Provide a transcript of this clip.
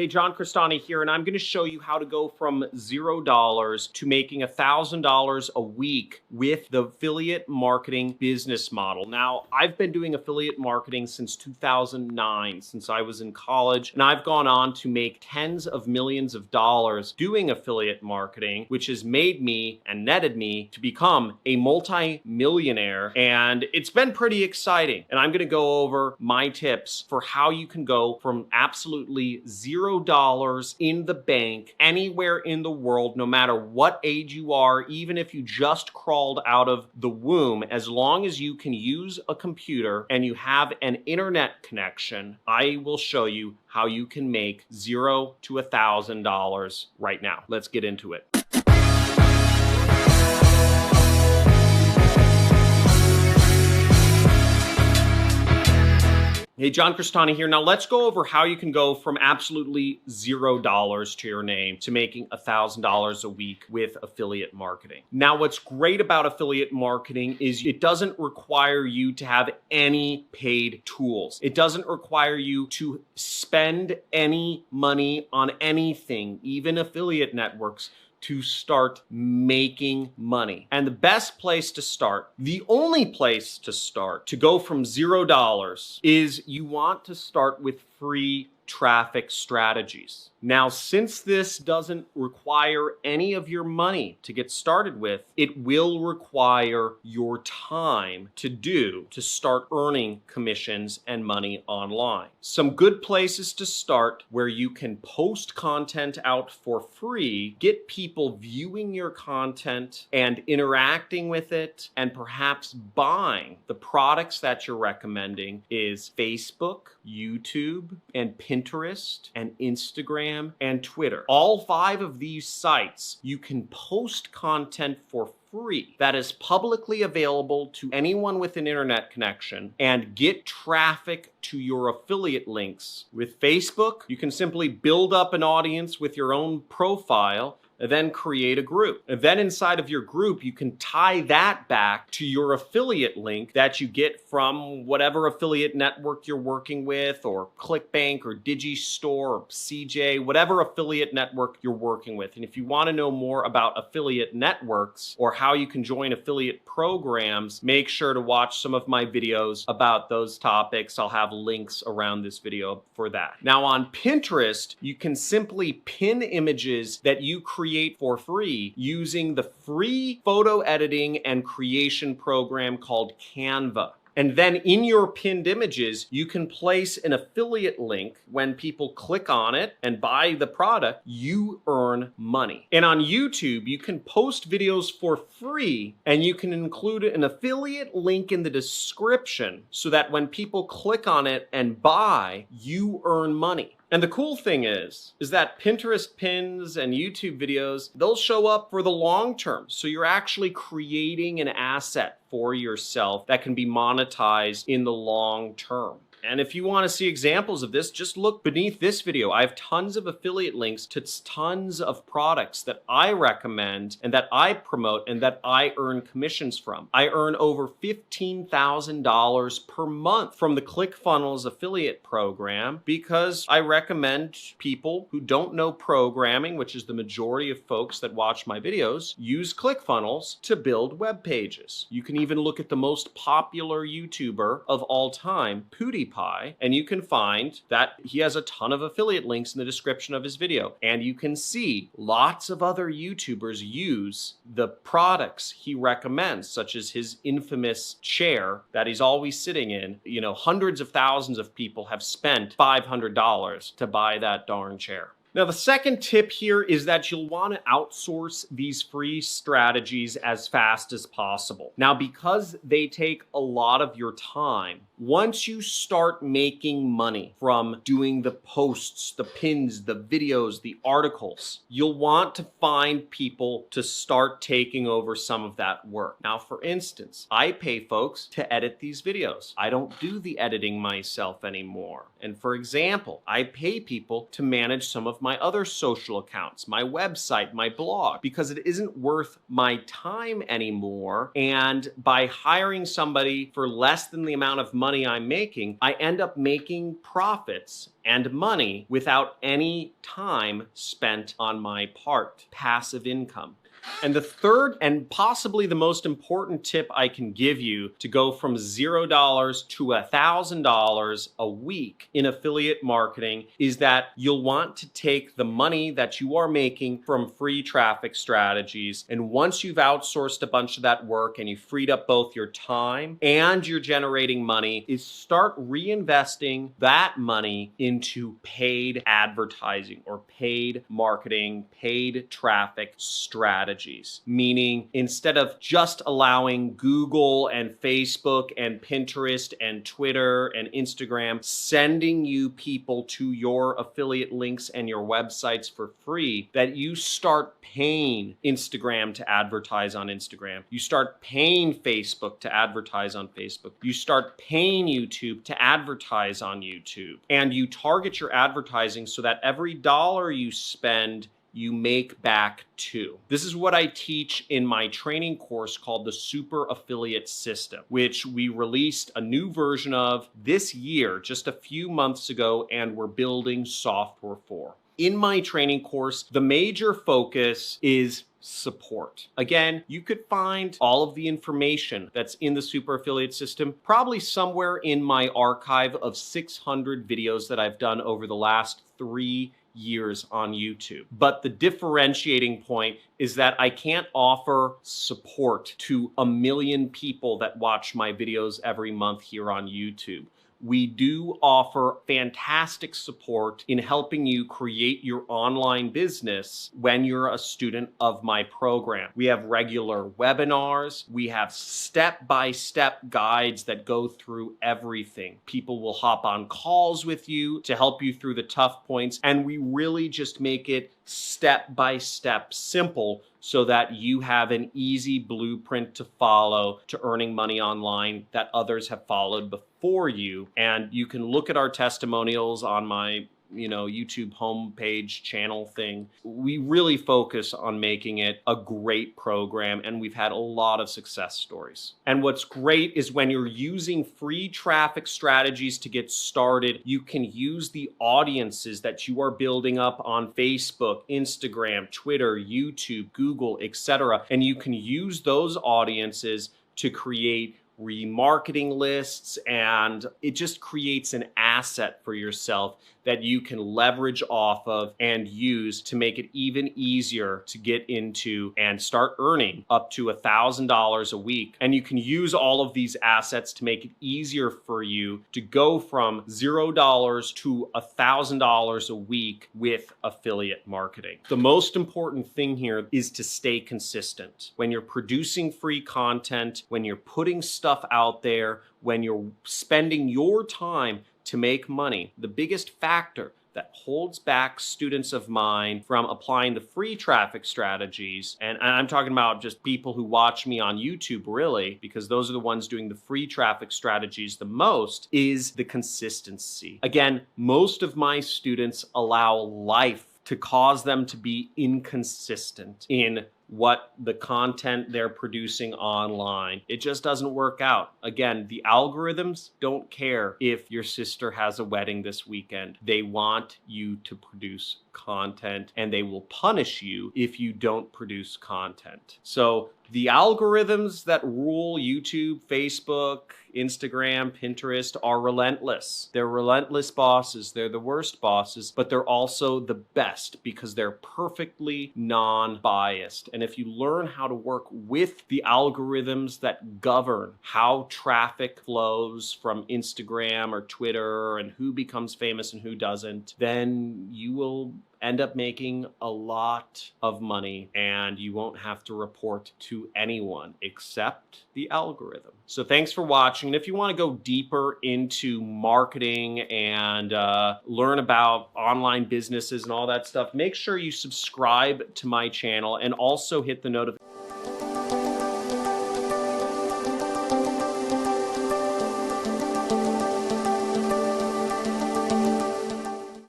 Hey, John Crestani here, and I'm going to show you how to go from $0 to making $1,000 a week with the affiliate marketing business model. Now, I've been doing affiliate marketing since 2009, since I was in college, and I've gone on to make tens of millions of dollars doing affiliate marketing, which has made me and netted me to become a multi-millionaire, and it's been pretty exciting. And I'm going to go over my tips for how you can go from absolutely $0 in the bank anywhere in the world, no matter what age you are, even if you just crawled out of the womb, as long as you can use a computer and you have an internet connection. I will show you how you can make $0 to $1,000 right now. Let's get into it. Hey, John Crestani here. Now let's go over how you can go from absolutely $0 to your name to making $1,000 a week with affiliate marketing. Now, what's great about affiliate marketing is it doesn't require you to have any paid tools. It doesn't require you to spend any money on anything, even affiliate networks, to start making money. And the best place to start, the only place to start to go from $0 is you want to start with free traffic strategies. Now, since this doesn't require any of your money to get started with, it will require your time to start earning commissions and money online. Some good places to start where you can post content out for free, get people viewing your content and interacting with it, and perhaps buying the products that you're recommending is Facebook, YouTube, and Pinterest, and Instagram, and Twitter. All 5 of these sites, you can post content for free that is publicly available to anyone with an internet connection and get traffic to your affiliate links. With Facebook, you can simply build up an audience with your own profile and then create a group. And then inside of your group, you can tie that back to your affiliate link that you get from whatever affiliate network you're working with, or ClickBank or Digistore or CJ, whatever affiliate network you're working with. And if you want to know more about affiliate networks or how you can join affiliate programs, make sure to watch some of my videos about those topics. I'll have links around this video for that. Now on Pinterest, you can simply pin images that you create for free using the free photo editing and creation program called Canva. And then in your pinned images, you can place an affiliate link. When people click on it and buy the product, you earn money. And on YouTube, you can post videos for free and you can include an affiliate link in the description so that when people click on it and buy, you earn money. And the cool thing is that Pinterest pins and YouTube videos, they'll show up for the long term. So you're actually creating an asset for yourself that can be monetized in the long term. And if you want to see examples of this, just look beneath this video. I have tons of affiliate links to tons of products that I recommend and that I promote and that I earn commissions from. I earn over $15,000 per month from the ClickFunnels affiliate program because I recommend people who don't know programming, which is the majority of folks that watch my videos, use ClickFunnels to build web pages. You can even look at the most popular YouTuber of all time, PewDiePie, and you can find that he has a ton of affiliate links in the description of his video. And you can see lots of other YouTubers use the products he recommends, such as his infamous chair that he's always sitting in. You know, hundreds of thousands of people have spent $500 to buy that darn chair. Now, the second tip here is that you'll want to outsource these free strategies as fast as possible. Now, because they take a lot of your time, once you start making money from doing the posts, the pins, the videos, the articles, you'll want to find people to start taking over some of that work. Now, for instance, I pay folks to edit these videos. I don't do the editing myself anymore. And for example, I pay people to manage some of my other social accounts, my website, my blog, because it isn't worth my time anymore. And by hiring somebody for less than the amount of money money I'm making, I end up making profits and money without any time spent on my part. Passive income. And the third and possibly the most important tip I can give you to go from $0 to $1,000 a week in affiliate marketing is that you'll want to take the money that you are making from free traffic strategies. And once you've outsourced a bunch of that work and you've freed up both your time and you're generating money, is start reinvesting that money into paid advertising or paid marketing, paid traffic strategies. Meaning, instead of just allowing Google and Facebook and Pinterest and Twitter and Instagram sending you people to your affiliate links and your websites for free, that you start paying Instagram to advertise on Instagram. You start paying Facebook to advertise on Facebook. You start paying YouTube to advertise on YouTube. And you target your advertising so that every dollar you spend, you make back two. This is what I teach in my training course called the Super Affiliate System, which we released a new version of this year, just a few months ago, and we're building software for. In my training course, the major focus is support. Again, you could find all of the information that's in the Super Affiliate System probably somewhere in my archive of 600 videos that I've done over the last 3 years on YouTube. But the differentiating point is that I can't offer support to 1 million people that watch my videos every month here on YouTube. We do offer fantastic support in helping you create your online business when you're a student of my program. We have regular webinars. We have step-by-step guides that go through everything. People will hop on calls with you to help you through the tough points, and we really just make it step-by-step simple so that you have an easy blueprint to follow to earning money online that others have followed before you. And you can look at our testimonials on my YouTube homepage channel thing. We really focus on making it a great program, and we've had a lot of success stories. And what's great is when you're using free traffic strategies to get started, you can use the audiences that you are building up on Facebook, Instagram, Twitter, YouTube, Google, etc. And you can use those audiences to create remarketing lists, and it just creates an asset for yourself that you can leverage off of and use to make it even easier to get into and start earning up to $1,000 a week. And you can use all of these assets to make it easier for you to go from $0 to $1,000 a week with affiliate marketing. The most important thing here is to stay consistent. When you're producing free content, when you're putting stuff out there, when you're spending your time to make money, the biggest factor that holds back students of mine from applying the free traffic strategies, and I'm talking about just people who watch me on YouTube really, because those are the ones doing the free traffic strategies the most, is the consistency. Again, most of my students allow life to cause them to be inconsistent in what the content they're producing online. It just doesn't work out. Again, the algorithms don't care if your sister has a wedding this weekend. They want you to produce content, and they will punish you if you don't produce content. So the algorithms that rule YouTube, Facebook, Instagram, Pinterest are relentless. They're relentless bosses. They're the worst bosses, but they're also the best because they're perfectly non-biased. And if you learn how to work with the algorithms that govern how traffic flows from Instagram or Twitter and who becomes famous and who doesn't, then you will end up making a lot of money, and you won't have to report to anyone except the algorithm. So thanks for watching. And if you want to go deeper into marketing and learn about online businesses and all that stuff, make sure you subscribe to my channel and also hit the notification